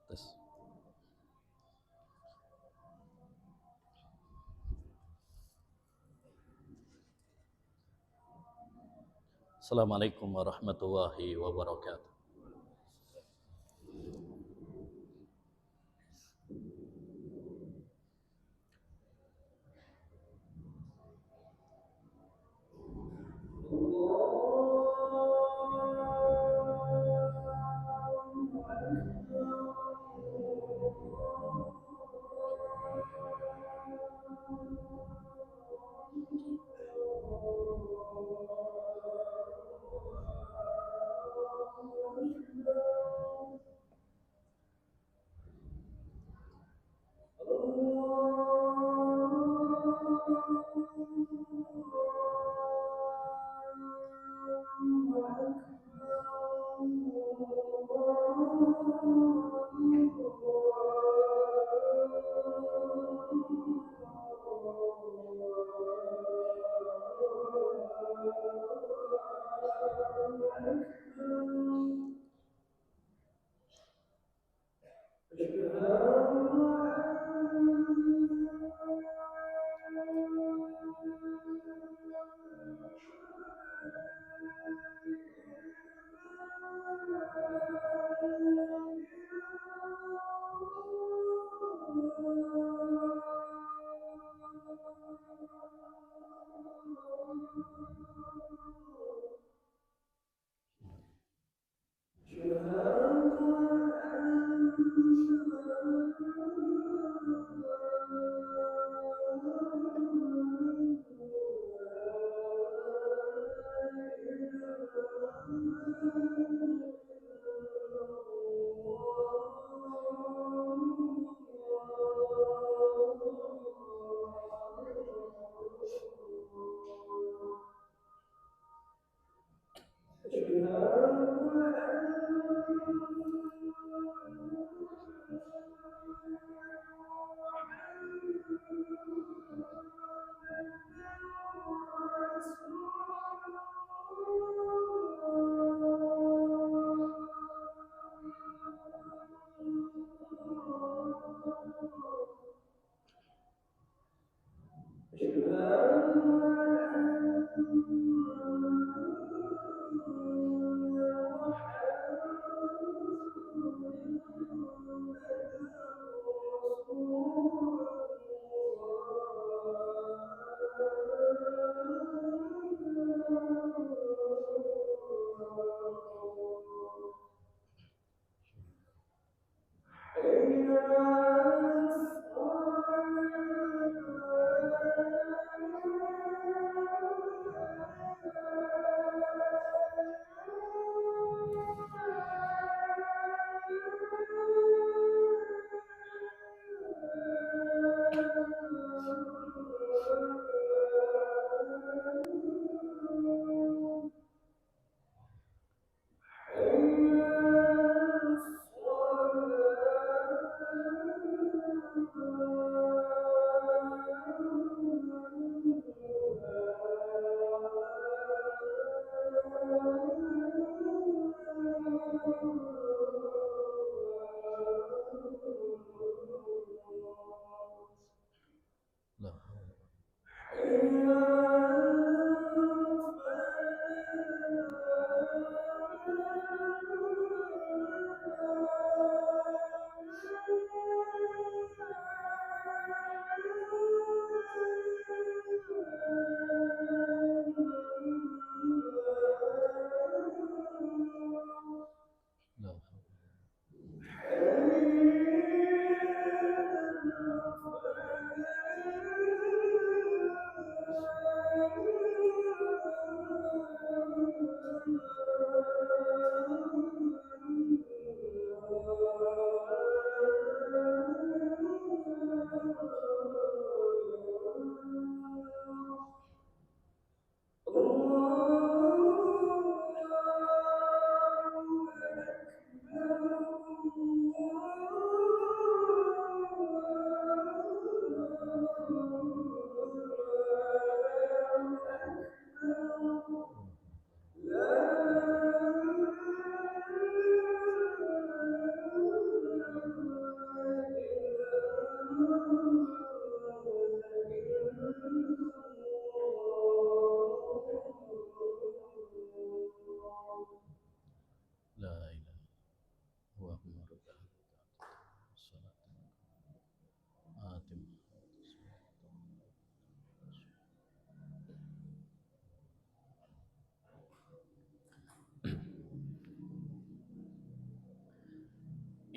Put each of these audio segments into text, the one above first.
Tes. Assalamualaikum warahmatullahi wabarakatuh.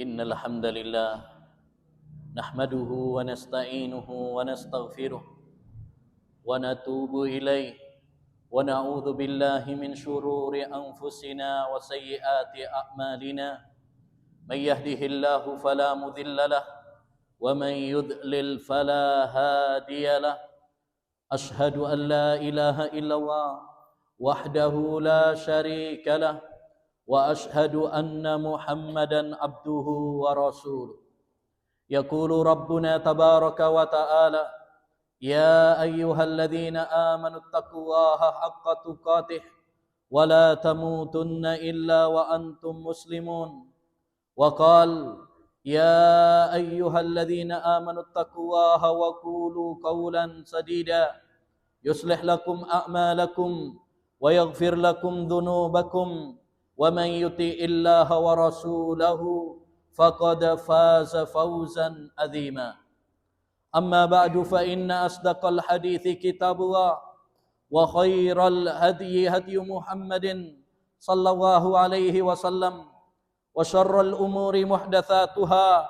Innal hamdalillah nahmaduhu wa nasta'inuhu wa nastaghfiruh wa natubu ilaih wa na'udzu billahi min shururi anfusina wa sayyiati a'malina may yahdihillahu fala mudilla lah wa may yudlil fala hadiyalah ashhadu an la ilaha illallah wahdahu la syarika lah wa ashhadu anna Muhammadan abduhu wa rasuluh. Yaqulu Rabbuna tabaraka wa ta'ala, ya ayyuhalladzina amanu taqullaha haqqa tuqatih wa la tamutunna illa wa antum muslimun. Wa qala, ya ayyuhalladzina amanu taqullaha wa qulu qawlan sadida yuslih lakum a'malakum wa yaghfir lakum dhunubakum wa man yuti'illaha wa rasulahu faqad faza fawzan azima. Amma ba'du fa inna asdaqal hadithi kitabullah wa khairal hadyi hadyu Muhammadin sallallahu alaihi wasallam wa syarral umuri muhdatsatuha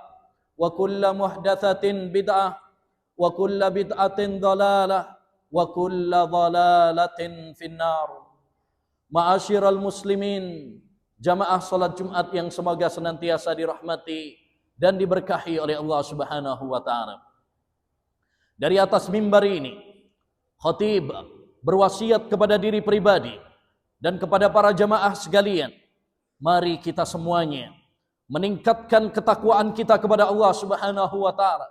wa kullu muhdatsatin bid'ah wa kullu bid'atin dhalalah wa kullu dhalalatin finnar. Ma'asyiral muslimin, jamaah salat Jumat yang semoga senantiasa dirahmati dan diberkahi oleh Allah Subhanahu wa taala. Dari atas mimbar ini, khatib berwasiat kepada diri pribadi dan kepada para jamaah sekalian, mari kita semuanya meningkatkan ketakwaan kita kepada Allah Subhanahu wa taala,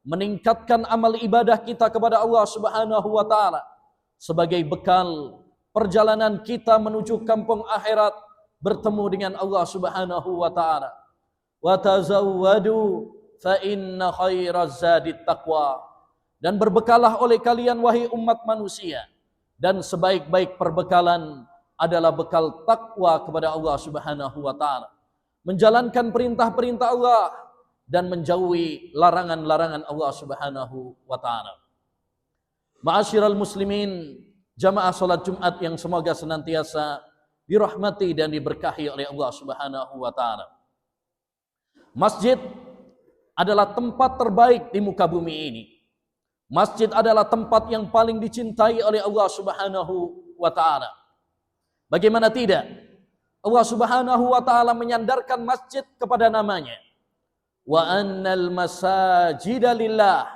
meningkatkan amal ibadah kita kepada Allah Subhanahu wa taala sebagai bekal perjalanan kita menuju kampung akhirat bertemu dengan Allah Subhanahu wa taala. Wa tazawwadu fa inna khairaz zadit taqwa. Dan berbekalah oleh kalian wahai umat manusia, dan sebaik-baik perbekalan adalah bekal takwa kepada Allah Subhanahu wa taala. Menjalankan perintah-perintah Allah dan menjauhi larangan-larangan Allah Subhanahu wa taala. Ma'asyiral muslimin, jamaah salat Jumat yang semoga senantiasa dirahmati dan diberkahi oleh Allah Subhanahu wa taala. Masjid adalah tempat terbaik di muka bumi ini. Masjid adalah tempat yang paling dicintai oleh Allah Subhanahu wa taala. Bagaimana tidak? Allah Subhanahu wa taala menyandarkan masjid kepada namanya. Wa annal masajida lillah.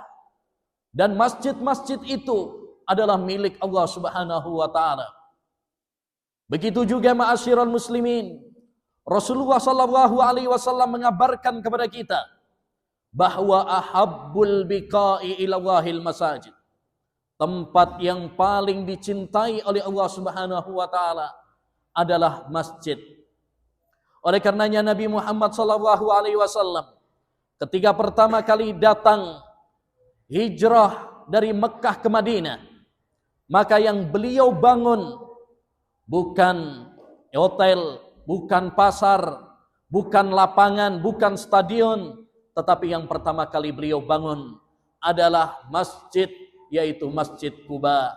Dan masjid-masjid itu adalah milik Allah Subhanahu wa taala. Begitu juga ma'asyiral muslimin, Rasulullah sallallahu alaihi wasallam mengabarkan kepada kita bahwa ahabbul biqa'i ilallahil masajid. Tempat yang paling dicintai oleh Allah Subhanahu wa taala adalah masjid. Oleh karenanya Nabi Muhammad sallallahu alaihi wasallam ketika pertama kali datang hijrah dari Mekah ke Madinah, maka yang beliau bangun bukan hotel, bukan pasar, bukan lapangan, bukan stadion, tetapi yang pertama kali beliau bangun adalah masjid, yaitu Masjid Quba.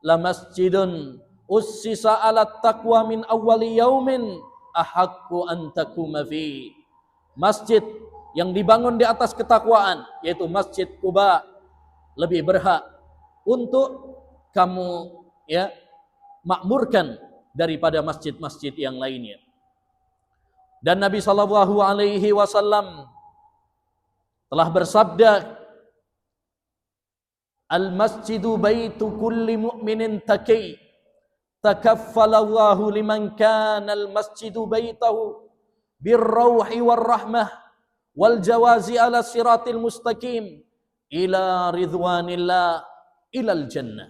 La masjidun ussisa 'ala taqwa min awwali yaumin ahaqqu an taquma fi. Masjid yang dibangun di atas ketakwaan, yaitu Masjid Quba, lebih berhak untuk kamu makmurkan daripada masjid-masjid yang lainnya. Dan Nabi sallallahu alaihi wasallam telah bersabda, al-masjidu baitu kulli mu'minin taqi takaffalallahu liman kana al-masjidu baitahu birrauhi warrahmah wal jawazi ala siratil mustaqim ila ridwanillah ilal jannah.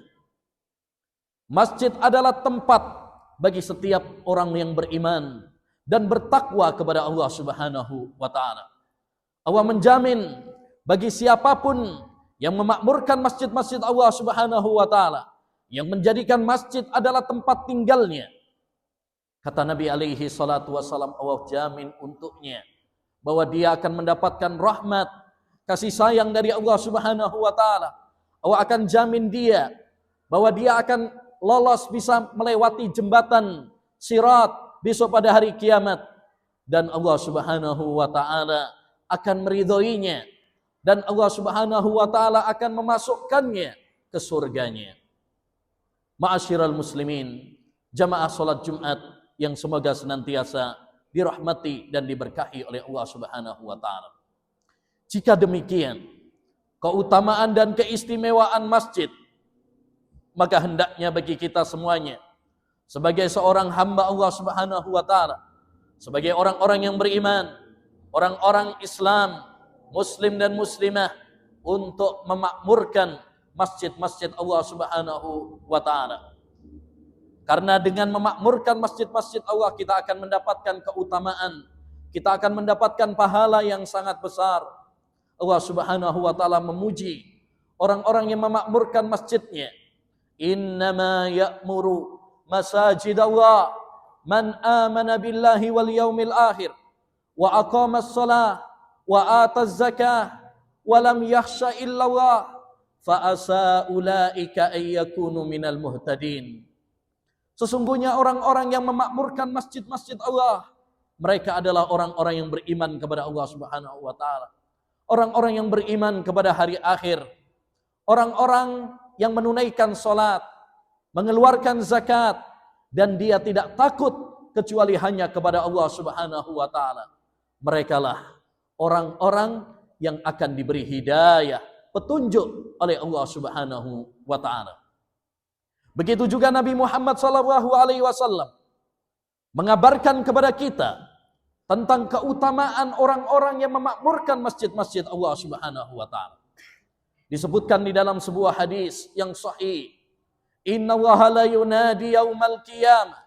Masjid adalah tempat bagi setiap orang yang beriman dan bertakwa kepada Allah Subhanahu wa taala. Allah menjamin bagi siapapun yang memakmurkan masjid-masjid Allah Subhanahu wa taala, yang menjadikan masjid adalah tempat tinggalnya. Kata Nabi alaihi salatu wasallam, Allah jamin untuknya bahwa dia akan mendapatkan rahmat, kasih sayang dari Allah Subhanahu wa taala. Allah akan jamin dia bahwa dia akan lolos bisa melewati jembatan Sirat besok pada hari kiamat, dan Allah Subhanahu wa taala akan meridhoinya, dan Allah Subhanahu wa taala akan memasukkannya ke surganya. Ma'asyiral muslimin, jamaah salat Jumat yang semoga senantiasa dirahmati dan diberkahi oleh Allah Subhanahu wa taala. Jika demikian, keutamaan dan keistimewaan masjid, maka hendaknya bagi kita semuanya sebagai seorang hamba Allah Subhanahu wa taala, sebagai orang-orang yang beriman, orang-orang Islam, muslim dan muslimah, untuk memakmurkan masjid-masjid Allah Subhanahu wa taala. Karena dengan memakmurkan masjid-masjid Allah, kita akan mendapatkan keutamaan, kita akan mendapatkan pahala yang sangat besar. Allah Subhanahu wa taala memuji orang-orang yang memakmurkan masjidnya. Innama ya'muru masajid Allah man amana billahi wal yaumil akhir wa aqamas shalah wa ataz zakah wa lam yakhsha illallah fa asa ulaika ay yakunu minal muhtadin. Sesungguhnya orang-orang yang memakmurkan masjid-masjid Allah, mereka adalah orang-orang yang beriman kepada Allah Subhanahu wa taala. Orang-orang yang beriman kepada hari akhir. Orang-orang yang menunaikan salat, mengeluarkan zakat, dan dia tidak takut kecuali hanya kepada Allah Subhanahu wa taala. Merekalah orang-orang yang akan diberi hidayah, petunjuk oleh Allah Subhanahu wa taala. Begitu juga Nabi Muhammad SAW mengabarkan kepada kita tentang keutamaan orang-orang yang memakmurkan masjid-masjid Allah Subhanahu wa taala. Disebutkan di dalam sebuah hadis yang sahih, innallaha la yunadi yaumal qiyamah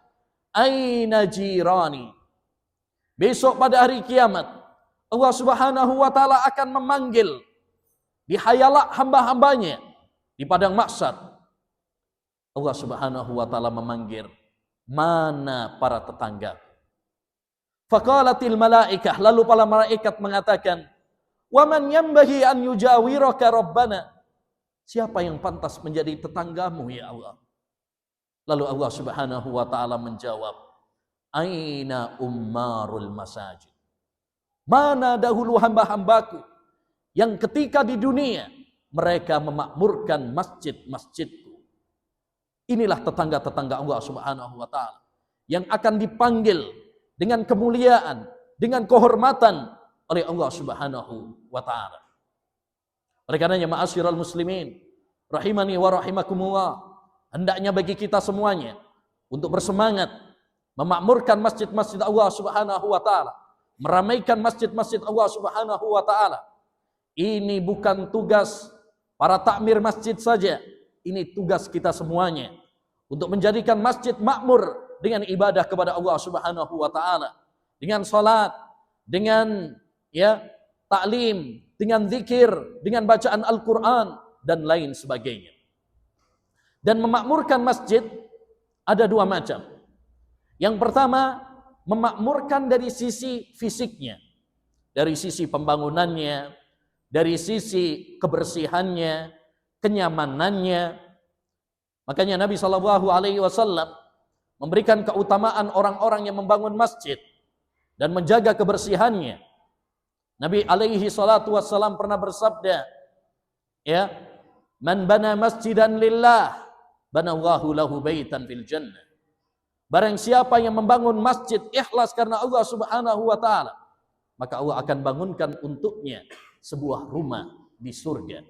aina jirani. Besok pada hari kiamat, Allah Subhanahu wa taala akan memanggil di hayalak hamba-hambanya di padang mahsyar. Allah Subhanahu wa taala memanggil, mana para tetangga? Faqalatil malaikah, lalu para malaikat mengatakan, wa man yanbaghi an yujawiraka rabbana? Siapa yang pantas menjadi tetanggamu ya Allah? Lalu Allah Subhanahu wa taala menjawab, aina ummarul masajid? Mana dahulu hamba-hambaku yang ketika di dunia mereka memakmurkan masjid-masjidku? Inilah tetangga-tetangga Allah Subhanahu wa taala yang akan dipanggil dengan kemuliaan, dengan kehormatan oleh Allah Subhanahu wa taala. Oleh karenanya ma'asyiral muslimin rahimani wa rahimakumullah, hendaknya bagi kita semuanya untuk bersemangat memakmurkan masjid-masjid Allah Subhanahu wa taala, meramaikan masjid-masjid Allah Subhanahu wa taala. Ini bukan tugas para takmir masjid saja, ini tugas kita semuanya untuk menjadikan masjid makmur dengan ibadah kepada Allah Subhanahu wa taala, dengan salat, dengan taklim, dengan zikir, dengan bacaan Al-Qur'an dan lain sebagainya. Dan memakmurkan masjid ada dua macam. Yang pertama, memakmurkan dari sisi fisiknya, dari sisi pembangunannya, dari sisi kebersihannya, kenyamanannya. Makanya Nabi SAW memberikan keutamaan orang-orang yang membangun masjid dan menjaga kebersihannya. Nabi SAW pernah bersabda, man bana masjidan lillah, banallahu lahu baitan fil jannah. Barang siapa yang membangun masjid ikhlas karena Allah Subhanahu wa taala, maka Allah akan bangunkan untuknya sebuah rumah di surga.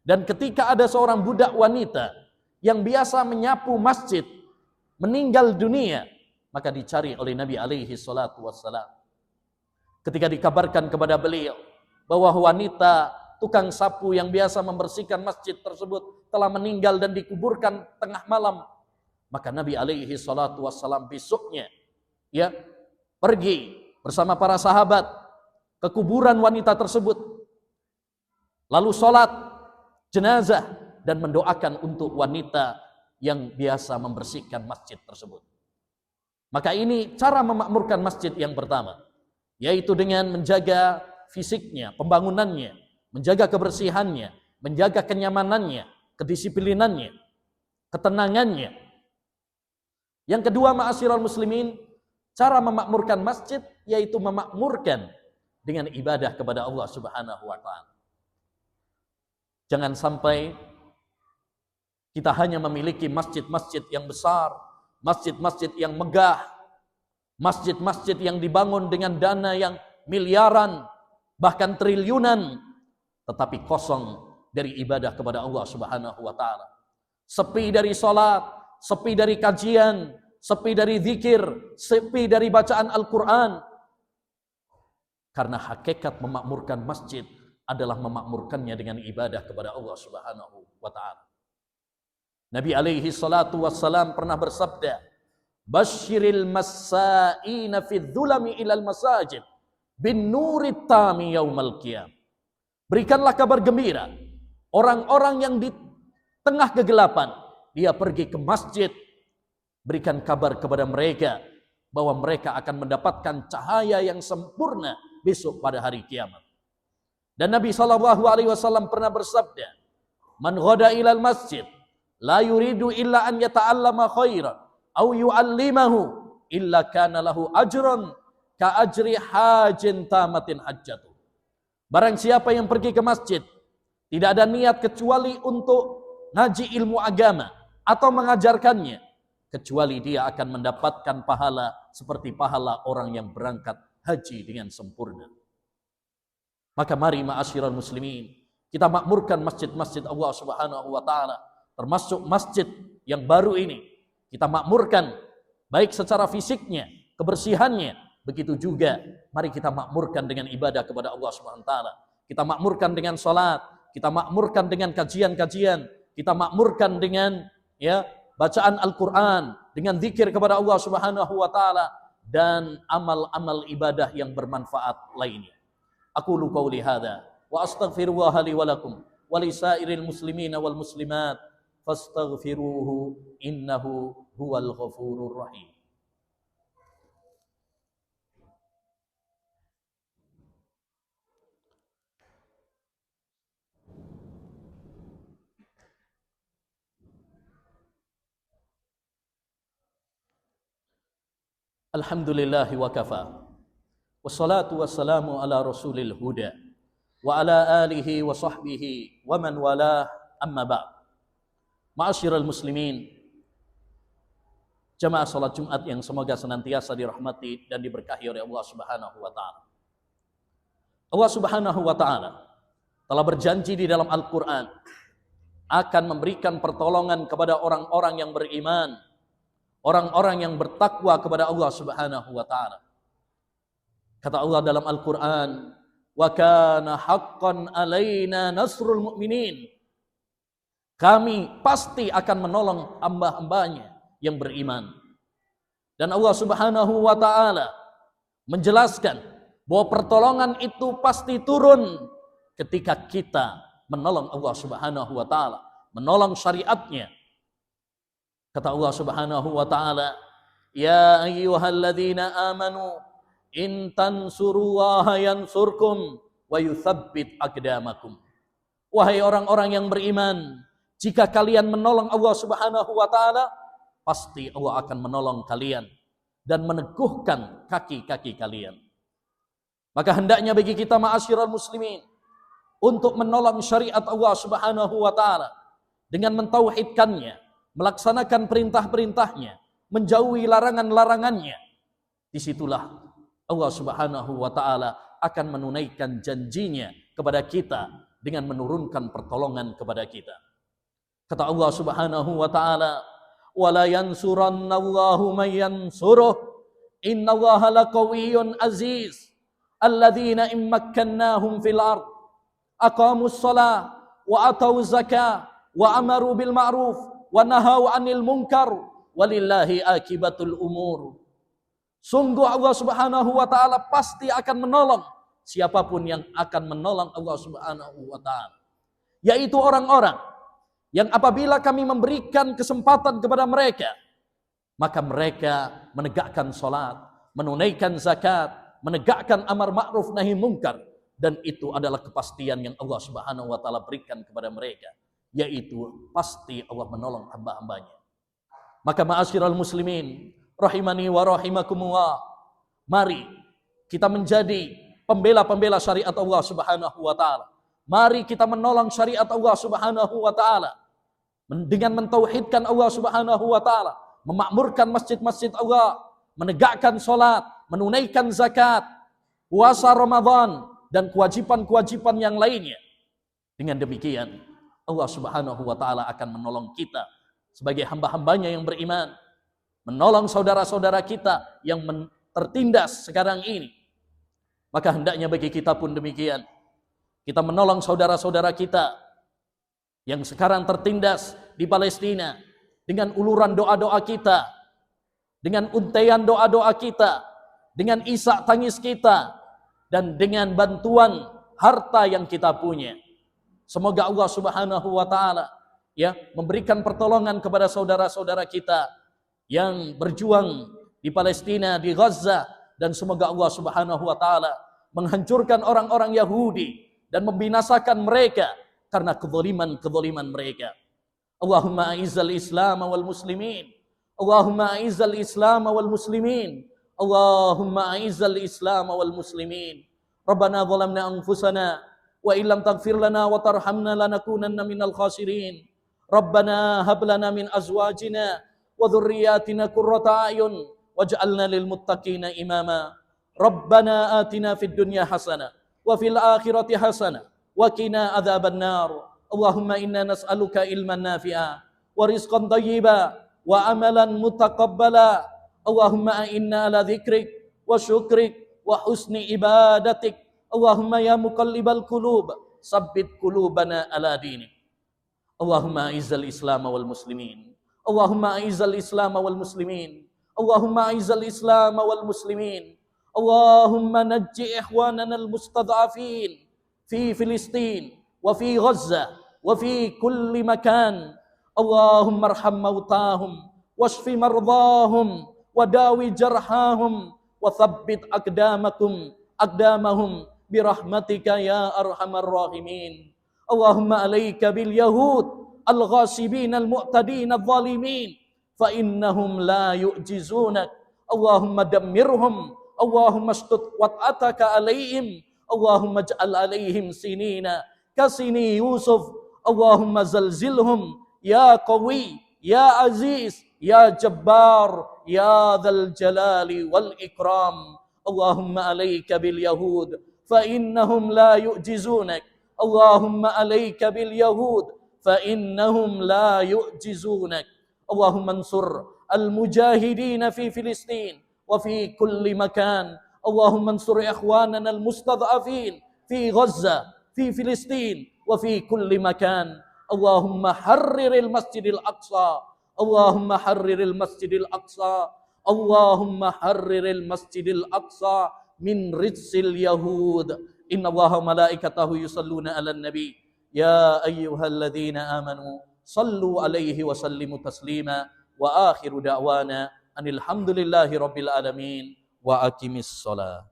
Dan ketika ada seorang budak wanita yang biasa menyapu masjid meninggal dunia, maka dicari oleh Nabi SAW. Ketika dikabarkan kepada beliau bahwa wanita tukang sapu yang biasa membersihkan masjid tersebut telah meninggal dan dikuburkan tengah malam, maka Nabi SAW besoknya pergi bersama para sahabat ke kuburan wanita tersebut, lalu sholat jenazah dan mendoakan untuk wanita yang biasa membersihkan masjid tersebut. Maka ini cara memakmurkan masjid yang pertama. yaitu dengan menjaga fisiknya, pembangunannya, menjaga kebersihannya, menjaga kenyamanannya, kedisiplinannya, ketenangannya. Yang kedua, ma'asyiral muslimin, cara memakmurkan masjid yaitu memakmurkan dengan ibadah kepada Allah Subhanahu wa taala. Jangan sampai kita hanya memiliki masjid-masjid yang besar, masjid-masjid yang megah, masjid-masjid yang dibangun dengan dana yang miliaran, bahkan triliunan, tetapi kosong dari ibadah kepada Allah Subhanahu wa taala. Sepi dari salat, sepi dari kajian, sepi dari zikir, sepi dari bacaan Al-Qur'an. Karena hakikat memakmurkan masjid adalah memakmurkannya dengan ibadah kepada Allah Subhanahu wa taala. Nabi alaihi salatu wassalam pernah bersabda, "Basyiril massa'ina fi dzulami ilal masajid bin nurit tami yaumal qiyam." Berikanlah kabar gembira orang-orang yang di tengah kegelapan dia pergi ke masjid, berikan kabar kepada mereka bahwa mereka akan mendapatkan cahaya yang sempurna besok pada hari kiamat. Dan Nabi SAW pernah bersabda, "Man ghada ilal masjid la yuridu illa an yata'allama khairan aw yu'allimahu illa kana lahu ajrun ka ajri hajin tamatin hajjatu." Barang siapa yang pergi ke masjid tidak ada niat kecuali untuk ngaji ilmu agama atau mengajarkannya, kecuali dia akan mendapatkan pahala seperti pahala orang yang berangkat haji dengan sempurna. Maka mari ma'asyiral muslimin, kita makmurkan masjid-masjid Allah Subhanahu wa taala, termasuk masjid yang baru ini. Kita makmurkan baik secara fisiknya, kebersihannya, begitu juga mari kita makmurkan dengan ibadah kepada Allah Subhanahu wa taala. Kita makmurkan dengan salat, kita makmurkan dengan kajian-kajian, kita makmurkan dengan bacaan Al-Qur'an, dengan zikir kepada Allah Subhanahu wa taala dan amal-amal ibadah yang bermanfaat lainnya. Aqulu qauli hadza wa astaghfirullah li wa lakum wa li sairil muslimina wal muslimat fastaghfiruhu innahu huwal ghafurur rahim. Alhamdulillahi wa kafa. Wassalatu wassalamu ala rasulil huda wa ala alihi wa sahbihi wa man walah, amma ba'd. Ma'asyiral muslimin, jamaah salat Jumat yang semoga senantiasa dirahmati dan diberkahi oleh Allah Subhanahu wa taala. Allah Subhanahu wa taala telah berjanji di dalam Al-Qur'an akan memberikan pertolongan kepada orang-orang yang beriman, orang-orang yang bertakwa kepada Allah Subhanahu wa taala. Kata Allah dalam Al-Qur'an, "Wa kana haqqan 'alaina nasrul mu'minin." Kami pasti akan menolong hamba-hambanya yang beriman. Dan Allah Subhanahu wa taala menjelaskan bahwa pertolongan itu pasti turun ketika kita menolong Allah Subhanahu wa taala, menolong syariatnya. Kata Allah Subhanahu wa taala, "Ya ayyuhalladzina amanu in tansurullaha yansurkum wa yutsabbit aqdamakum." Wahai orang-orang yang beriman, jika kalian menolong Allah Subhanahu wa taala, pasti Allah akan menolong kalian dan meneguhkan kaki-kaki kalian. Maka hendaknya bagi kita ma'asyiral muslimin untuk menolong syariat Allah Subhanahu wa taala dengan mentauhidkannya, melaksanakan perintah-perintahnya, menjauhi larangan-larangannya. Disitulah Allah Subhanahu wa taala akan menunaikan janjinya kepada kita dengan menurunkan pertolongan kepada kita. Kata Allah Subhanahu wa taala, "Wala yansurannallahu may yansuruh, innallaha laqawiyyun aziz, alladzina immakkannahum fil ard, aqamus shalah wa atauz zakah wa amaru bil ma'ruf wa nahaw 'anil munkar walillahi akibatul umur." Sungguh Allah Subhanahu wa taala pasti akan menolong siapapun yang akan menolong Allah Subhanahu wa taala, yaitu orang-orang yang apabila kami memberikan kesempatan kepada mereka, maka mereka menegakkan salat, menunaikan zakat, menegakkan amar ma'ruf nahi mungkar, dan itu adalah kepastian yang Allah Subhanahu wa taala berikan kepada mereka, yaitu pasti Allah menolong hamba-hambanya. Maka ma'asyiral muslimin rahimani wa rahimakumullah, mari kita menjadi pembela-pembela syariat Allah Subhanahu wa taala. Mari kita menolong syariat Allah Subhanahu wa taala dengan mentauhidkan Allah Subhanahu wa taala, memakmurkan masjid-masjid Allah, menegakkan salat, menunaikan zakat, puasa Ramadan, dan kewajiban-kewajiban yang lainnya. Dengan demikian, Allah Subhanahu wa taala akan menolong kita sebagai hamba-hambanya yang beriman, menolong saudara-saudara kita yang tertindas sekarang ini. Maka hendaknya bagi kita pun demikian. Kita menolong saudara-saudara kita yang sekarang tertindas di Palestina dengan uluran doa-doa kita, dengan untaian doa-doa kita, dengan isak tangis kita, dan dengan bantuan harta yang kita punya. Semoga Allah Subhanahu wa taala memberikan pertolongan kepada saudara-saudara kita yang berjuang di Palestina, di Gaza, dan semoga Allah Subhanahu wa taala menghancurkan orang-orang Yahudi dan membinasakan mereka karena kezaliman mereka. Allahumma a'izzal Islam wal muslimin. Allahumma a'izzal Islam wal muslimin. Allahumma a'izzal Islam wal muslimin. Rabbana zalamna anfusana wa illam taghfir lana wa tarhamna lanakunanna minal khasirin. Rabbana hab lana min azwajina wa dhurriyyatina qurrata a'yun waj'alna lil muttaqina imama. Rabbana atina fid dunya hasanah wa fil akhirati hasanah wa qina adzabannar. Allahumma inna nas'aluka ilman nafi'a wa rizqan thayyiba wa amalan mutaqabbala. Allahumma inna ala dzikrik wa syukrik wa husni ibadatik. Allahumma ya muqallibal qulub sabbit qulubana ala dinik. Allahumma a'izzal Islam wal muslimin. Allahumma a'izzal Islam wal muslimin. Allahumma a'izzal Islam wal muslimin. Allahumma najji ikhwanana al-mustad'afin fi Filistin wa fi Gaza wa fi kulli makan. Allahumma arham mautahum washfi mardahum wa dawi jarhahum wa thabbit aqdamahum birahmatika ya arhamar rahimin. Allahumma alayka bil yahud al-ghasibin al-mu'tadin al-zalimin fa innahum la yu'jizunak. Allahumma dammirhum. Allahumma shtut wat'ataka alayhim. Allahumma ij'al alayhim sinina kasini Yusuf. Allahumma zalzilhum ya qawi ya aziz ya jabbar ya dzal jalali wal ikram. Allahumma alayka bil yahud fa innahum la yu'jizunak. Allahumma alayka bil yahud fa innahum la yu'jizunak. Allahumma ansur al mujahidin fi Filistin wa fi kulli makan. Allahumma ansur ikhwanana al mustad'afin fi Gaza, fi Filistin wa fi kulli makan. Allahumma harriril masjidil aqsa. Allahumma harriril masjidil aqsa. Allahumma harriril masjidil aqsa min rijsil yahud. Inna Allaha malaikatahu yusalluna 'alan nabi. Ya ayyuhalladzina amanu sallu 'alaihi wa sallimu taslima. Wa akhiru da'wana anil hamdulillahi rabbil alamin wa aqimis shalah.